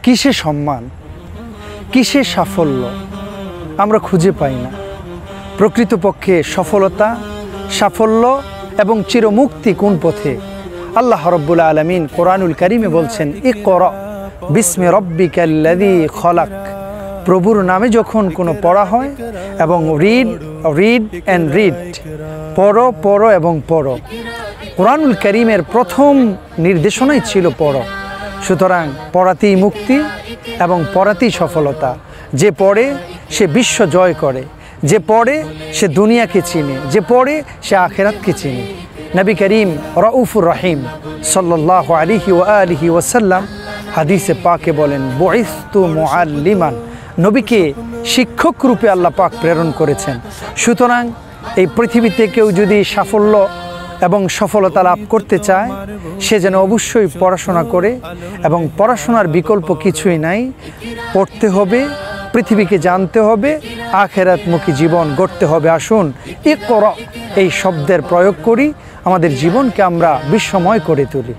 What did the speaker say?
কিসে সম্মান, কিসে সাফল্য আমরা খুঁজে পাই না। প্রকৃতপক্ষে সফলতা, সাফল্য এবং চিরমুক্তি কোন পথে? আল্লাহ রাব্বুল আলামিন কোরআনুল কারীমে বলছেন, ইকরা বিসমি রাব্বিকাল্লাযী খলাক। প্রভুর নামে যখন কোনো পড়া হয়, এবং রিড অ্যান্ড রিড, পড়ো এবং পড়ো। কোরআনুল কারীমের প্রথম নির্দেশনাই ছিল পড়ো। সুতরাং পড়াতেই মুক্তি এবং পড়াতেই সফলতা। যে পড়ে সে বিশ্ব জয় করে, যে পড়ে সে দুনিয়াকে চিনে, যে পড়ে সে আখিরাতকে চিনে। নবী করিম রাউফুর রহিম সাল্লাল্লাহু আলাইহি ওয়াসাল্লাম হাদিসে পাকে বলেন, বুইসতু মুআল্লিমান। নবীকে শিক্ষক রূপে আল্লাহ পাক প্রেরণ করেছেন। সুতরাং এই পৃথিবীতে কেউ যদি সাফল্য এবং সফলতা লাভ করতে চায়, সে যেন অবশ্যই পড়াশোনা করে, এবং পড়াশোনার বিকল্প কিছুই নাই। পড়তে হবে, পৃথিবীকে জানতে হবে, আখিরাতমুখী জীবন গড়তে হবে। আসুন ইকরা এই শব্দের প্রয়োগ করি, আমাদের জীবনকে আমরা বিশ্বময় করে তুলি।